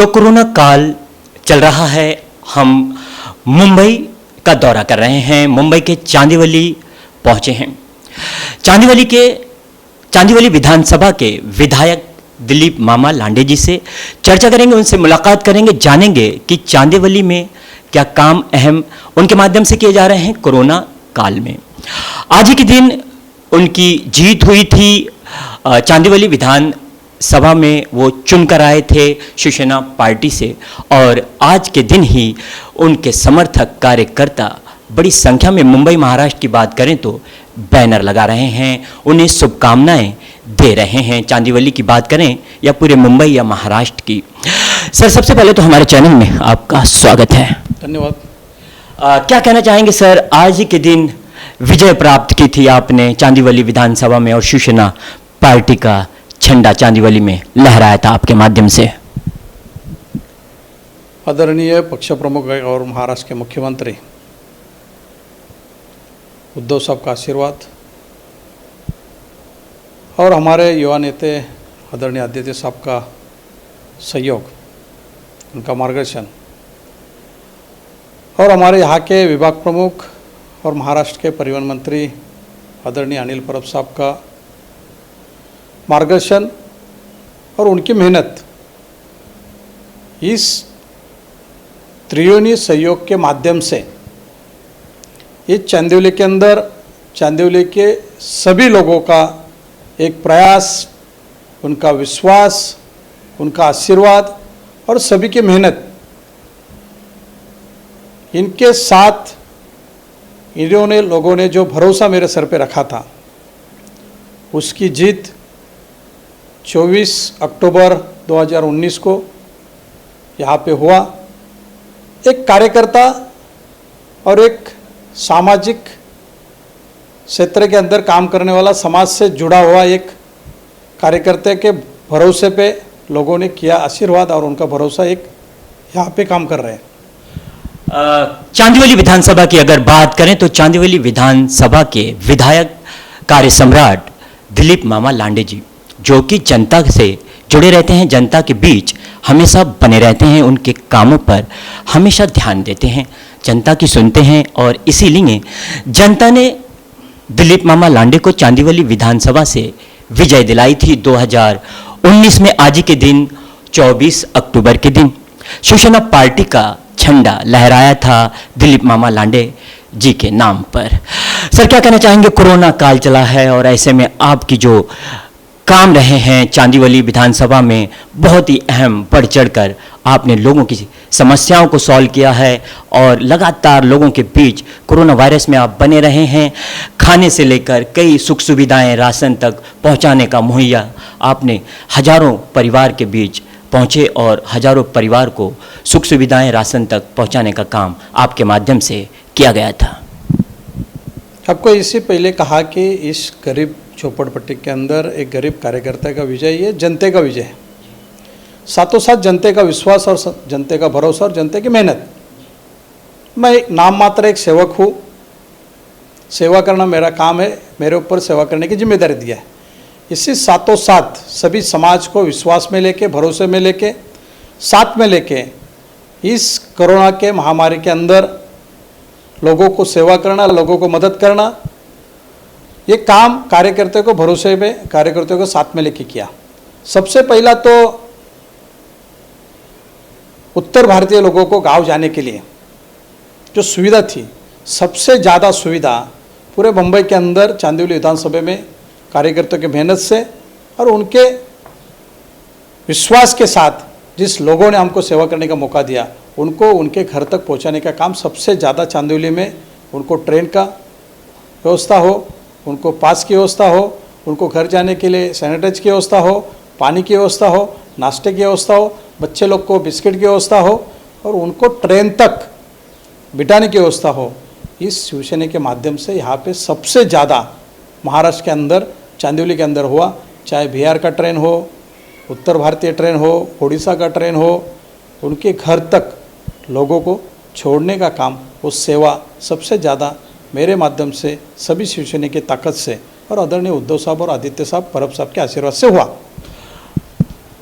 Corona काल चल रहा है। हम मुंबई का दौरा कर रहे हैं। मुंबई के चांदीवली पहुंचे हैं। चांदीवली विधानसभा के विधायक दिलीप मामा लांडे जी से चर्चा करेंगे, उनसे मुलाकात करेंगे, जानेंगे कि चांदीवली में क्या काम अहम उनके माध्यम से किए जा रहे हैं कोरोना काल में। आज ही के दिन उनकी जीत हुई थी। चांदीवली विधानसभा में वो चुनकर आए थे शिवसेना पार्टी से, और आज के दिन ही उनके समर्थक कार्यकर्ता बड़ी संख्या में मुंबई महाराष्ट्र की बात करें तो बैनर लगा रहे हैं, उन्हें शुभकामनाएं दे रहे हैं। चांदीवली की बात करें या पूरे मुंबई या महाराष्ट्र की। सर, सबसे पहले तो हमारे चैनल में आपका स्वागत है। धन्यवाद। क्या कहना चाहेंगे सर, आज ही के दिन विजय प्राप्त की थी आपने चांदीवली विधानसभा में और शिवसेना पार्टी का झंडा चांदीवली में लहराया था आपके माध्यम से। आदरणीय पक्ष प्रमुख और महाराष्ट्र के मुख्यमंत्री उद्धव साहब का आशीर्वाद और हमारे युवा नेता आदरणीय आदित्य साहब का सहयोग, उनका मार्गदर्शन और हमारे यहाँ के विभाग प्रमुख और महाराष्ट्र के परिवहन मंत्री आदरणीय अनिल परब साहब का मार्गदर्शन और उनकी मेहनत, इस त्रिकोणीय सहयोग के माध्यम से ये चांदीवली के अंदर चांदीवली के सभी लोगों का एक प्रयास, उनका विश्वास, उनका आशीर्वाद और सभी की मेहनत, इनके साथ इन्होंने लोगों ने जो भरोसा मेरे सर पे रखा था, उसकी जीत 24 अक्टूबर 2019 को यहाँ पे हुआ। एक कार्यकर्ता और एक सामाजिक क्षेत्र के अंदर काम करने वाला, समाज से जुड़ा हुआ एक कार्यकर्ता के भरोसे पे लोगों ने किया आशीर्वाद और उनका भरोसा एक यहाँ पे काम कर रहे हैं। चांदीवली विधानसभा की अगर बात करें तो चांदीवली विधानसभा के विधायक कार्य सम्राट दिलीप मामा लांडे जी, जो कि जनता से जुड़े रहते हैं, जनता के बीच हमेशा बने रहते हैं, उनके कामों पर हमेशा ध्यान देते हैं, जनता की सुनते हैं, और इसीलिए जनता ने दिलीप मामा लांडे को चांदीवली विधानसभा से विजय दिलाई थी 2019 में। आज ही के दिन 24 अक्टूबर के दिन शिवसेना पार्टी का झंडा लहराया था दिलीप मामा लांडे जी के नाम पर। सर, क्या कहना चाहेंगे, कोरोना काल चला है और ऐसे में आपकी जो काम रहे हैं चांदीवली विधानसभा में, बहुत ही अहम बढ़ चढ़कर आपने लोगों की समस्याओं को सॉल्व किया है और लगातार लोगों के बीच कोरोना वायरस में आप बने रहे हैं। खाने से लेकर कई सुख सुविधाएं, राशन तक पहुंचाने का मुहैया आपने हजारों परिवार के बीच पहुंचे और हजारों परिवार को सुख सुविधाएं, राशन तक पहुंचाने का काम आपके माध्यम से किया गया था। आपको इससे पहले कहा कि इस गरीब झोपड़पट्टी के अंदर एक गरीब कार्यकर्ता का विजय, ये जनता का विजय है। साथों साथ जनता का विश्वास और जनता का भरोसा और जनता की मेहनत। मैं नाम मात्र एक सेवक हूँ, सेवा करना मेरा काम है, मेरे ऊपर सेवा करने की जिम्मेदारी दिया है। इसी साथों साथ सभी समाज को विश्वास में लेके, भरोसे में लेके, साथ में लेके इस कोरोना के महामारी के अंदर लोगों को सेवा करना, लोगों को मदद करना, ये काम कार्यकर्ताओं को भरोसे में, कार्यकर्ताओं को साथ में लेके किया। सबसे पहला तो उत्तर भारतीय लोगों को गांव जाने के लिए जो सुविधा थी, सबसे ज़्यादा सुविधा पूरे मुंबई के अंदर चांदीवली विधानसभा में कार्यकर्ताओं की मेहनत से और उनके विश्वास के साथ जिस लोगों ने हमको सेवा करने का मौका दिया, उनको उनके घर तक पहुंचाने का काम सबसे ज़्यादा चांदीवली में, उनको ट्रेन का व्यवस्था हो, उनको पास की व्यवस्था हो, उनको घर जाने के लिए सैनिटाइज की व्यवस्था हो, पानी की व्यवस्था हो, नाश्ते की व्यवस्था हो, बच्चे लोग को बिस्किट की व्यवस्था हो और उनको ट्रेन तक बिठाने की व्यवस्था हो। इस शिवसेना के माध्यम से यहाँ पे सबसे ज़्यादा महाराष्ट्र के अंदर, चांदीवली के अंदर हुआ। चाहे बिहार का ट्रेन हो, उत्तर भारतीय ट्रेन हो, उड़ीसा का ट्रेन हो, उनके घर तक लोगों को छोड़ने का काम, वो सेवा सबसे ज़्यादा मेरे माध्यम से सभी शिवसेना की ताकत से और आदरणीय उद्धव साहब और आदित्य साहब, परब साहब के आशीर्वाद से हुआ।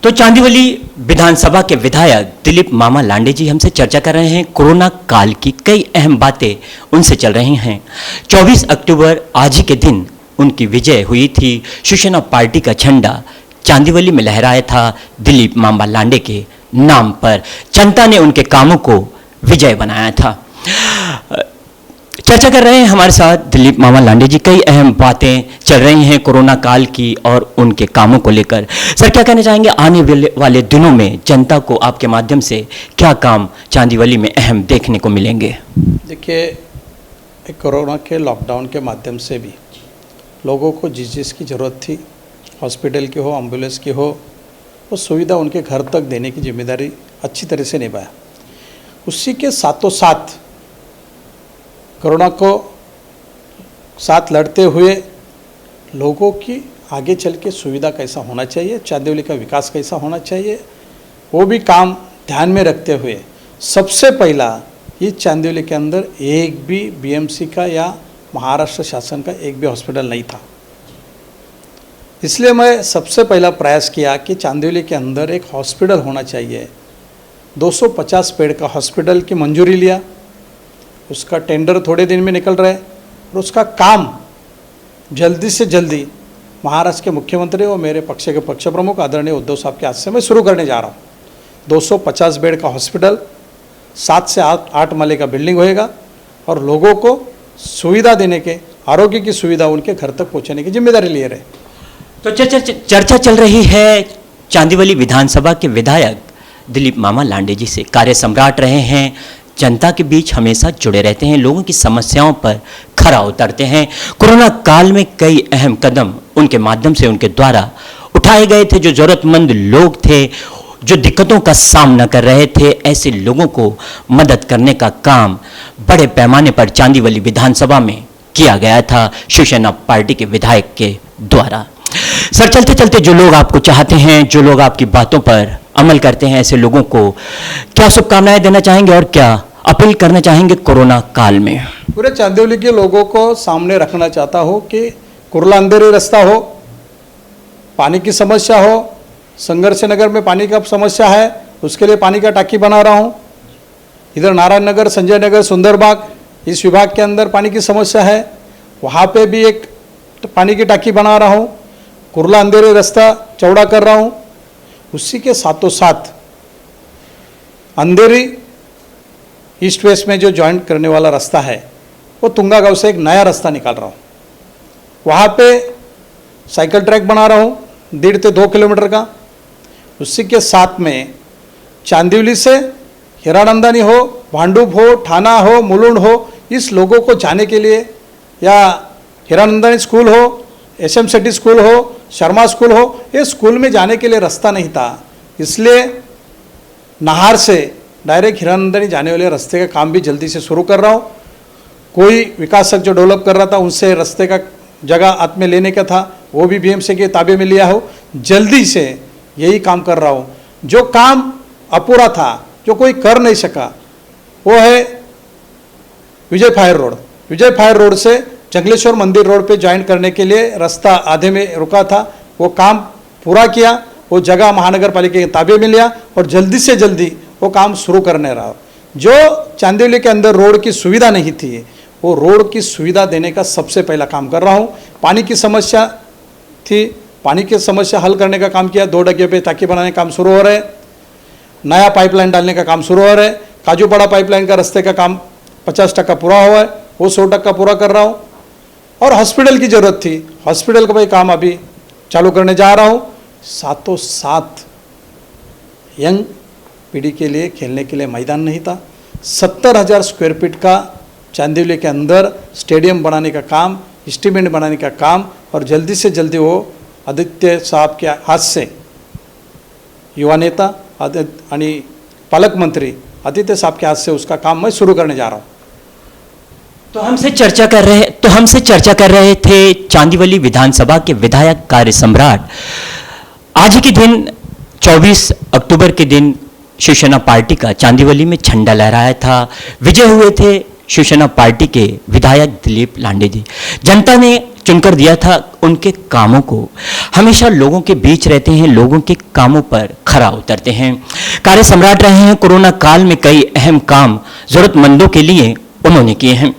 तो चांदीवली विधानसभा के विधायक दिलीप मामा लांडे जी हमसे चर्चा कर रहे हैं। कोरोना काल की कई अहम बातें उनसे चल रही हैं। 24 अक्टूबर आज ही के दिन उनकी विजय हुई थी। शिवसेना पार्टी का झंडा चांदीवली में लहराया था दिलीप मामा लांडे के नाम पर। जनता ने उनके कामों को विजय बनाया था। चर्चा कर रहे हैं हमारे साथ दिलीप मामा लांडे जी। कई अहम बातें चल रही हैं कोरोना काल की और उनके कामों को लेकर। सर, क्या कहना चाहेंगे आने वाले दिनों में जनता को आपके माध्यम से क्या काम चांदीवली में अहम देखने को मिलेंगे? देखिए, कोरोना के लॉकडाउन के माध्यम से भी लोगों को जिस चीज़ की ज़रूरत थी, हॉस्पिटल की हो, एम्बुलेंस की हो, वो सुविधा उनके घर तक देने की जिम्मेदारी अच्छी तरह से निभाया। उसी के साथों साथ कोरोना को साथ लड़ते हुए लोगों की आगे चल के सुविधा कैसा होना चाहिए, चांदीवली का विकास कैसा होना चाहिए, वो भी काम ध्यान में रखते हुए सबसे पहला ये चांदीवली के अंदर एक भी बीएमसी का या महाराष्ट्र शासन का एक भी हॉस्पिटल नहीं था। इसलिए मैं सबसे पहला प्रयास किया कि चांदीवली के अंदर एक हॉस्पिटल होना चाहिए। 250 बेड का हॉस्पिटल की मंजूरी लिया, उसका टेंडर थोड़े दिन में निकल रहा है और उसका काम जल्दी से जल्दी महाराष्ट्र के मुख्यमंत्री और मेरे पक्ष के पक्ष प्रमुख आदरणीय उद्धव साहब के हाथ से मैं शुरू करने जा रहा हूँ। 250 बेड का हॉस्पिटल, 7 से 8 माले का बिल्डिंग होएगा और लोगों को सुविधा देने के, आरोग्य की सुविधा उनके घर तक पहुँचाने की जिम्मेदारी लिए रहे। तो चर्चा चल रही है चांदीवली विधानसभा के विधायक दिलीप मामा लांडे जी से। कार्य सम्राट रहे हैं, जनता के बीच हमेशा जुड़े रहते हैं, लोगों की समस्याओं पर खरा उतरते हैं। कोरोना काल में कई अहम कदम उनके माध्यम से, उनके द्वारा उठाए गए थे। जो जरूरतमंद लोग थे, जो दिक्कतों का सामना कर रहे थे, ऐसे लोगों को मदद करने का काम बड़े पैमाने पर चांदीवली विधानसभा में किया गया था शिवसेना पार्टी के विधायक के द्वारा। सर, चलते चलते जो लोग आपको चाहते हैं, जो लोग आपकी बातों पर अमल करते हैं, ऐसे लोगों को क्या शुभकामनाएं देना चाहेंगे और क्या अपील करना चाहेंगे कोरोना काल में? पूरे चांदीवली के लोगों को सामने रखना चाहता हूँ कि कुर्ला अंधेरी रास्ता हो, पानी की समस्या हो, संघर्ष नगर में पानी का समस्या है, उसके लिए पानी का टाकी बना रहा हूँ। इधर नारायण नगर, संजय नगर, सुंदरबाग, इस विभाग के अंदर पानी की समस्या है, वहाँ पे भी एक पानी की टाकी बना रहा हूँ। कुर्ला अंधेरी रास्ता चौड़ा कर रहा हूँ। उसी के साथों साथ अंधेरी ईस्ट वेस्ट में जो जॉइंट करने वाला रास्ता है, वो तुंगा गांव से एक नया रास्ता निकाल रहा हूँ। वहाँ पे साइकिल ट्रैक बना रहा हूँ 1.5 से 2 किलोमीटर का। उसी के साथ में चांदीवली से हिरानंदानी हो, भांडुप हो, ठाना हो, मुलुंड हो, इस लोगों को जाने के लिए, या हिरानंदानी स्कूल हो, एसएम सिटी स्कूल हो, शर्मा स्कूल हो, ये स्कूल में जाने के लिए रास्ता नहीं था। इसलिए नाहर से डायरेक्ट हिरानंदानी जाने वाले रास्ते का काम भी जल्दी से शुरू कर रहा हूँ। कोई विकासक जो डेवलप कर रहा था, उनसे रास्ते का जगह हाथ में लेने का था, वो भी बीएमसी के ताबे में लिया हो। जल्दी से यही काम कर रहा हूँ। जो काम अपूरा था, जो कोई कर नहीं सका, वो है विजय फायर रोड। विजय फायर रोड से जंगलेश्वर मंदिर रोड पे ज्वाइन करने के लिए रास्ता आधे में रुका था, वो काम पूरा किया, वो जगह महानगर पालिका के ताबे में लिया और जल्दी से जल्दी वो काम शुरू करने रहा। जो चांदीवली के अंदर रोड की सुविधा नहीं थी, वो रोड की सुविधा देने का सबसे पहला काम कर रहा हूँ। पानी की समस्या थी, पानी की समस्या हल करने का काम किया। 2 डगे पे टाकी बनाने का काम शुरू हो रहा है, नया पाइपलाइन डालने का काम शुरू हो रहा है। काजूपाड़ा पाइपलाइन का रास्ते का काम 50% पूरा हुआ है, वो 100% पूरा कर रहा हूँ। और हॉस्पिटल की ज़रूरत थी, हॉस्पिटल का भाई काम अभी चालू करने जा रहा हूँ। साथों साथ यंग पीढ़ी के लिए खेलने के लिए मैदान नहीं था। 70,000 स्क्वायर फीट का चांदीवली के अंदर स्टेडियम बनाने का काम, एस्टीमेट बनाने का काम, और जल्दी से जल्दी वो आदित्य साहब के हाथ से, युवा नेता आणि पालक मंत्री आदित्य साहब के हाथ से उसका काम मैं शुरू करने जा रहा हूँ। तो हमसे चर्चा कर रहे थे चांदीवली विधानसभा के विधायक कार्य सम्राट। आज ही के दिन 24 अक्टूबर के दिन शिवसेना पार्टी का चांदीवली में झंडा लहराया था। विजय हुए थे शिवसेना पार्टी के विधायक दिलीप लांडे जी। जनता ने चुनकर दिया था उनके कामों को, हमेशा लोगों के बीच रहते हैं, लोगों के कामों पर खरा उतरते हैं, कार्य सम्राट रहे हैं। कोरोना काल में कई अहम काम जरूरतमंदों के लिए उन्होंने किए हैं।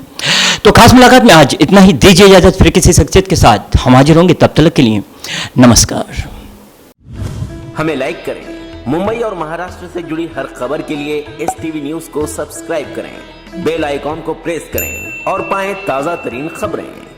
तो खास मुलाकात में आज इतना ही। दीजिए इजाजत, फिर किसी शख्सियत के साथ हम हाजिर होंगे। तब तक के लिए नमस्कार। हमें लाइक करें। मुंबई और महाराष्ट्र से जुड़ी हर खबर के लिए STV न्यूज को सब्सक्राइब करें, बेल आइकॉन को प्रेस करें और पाएं ताजा तरीन खबरें।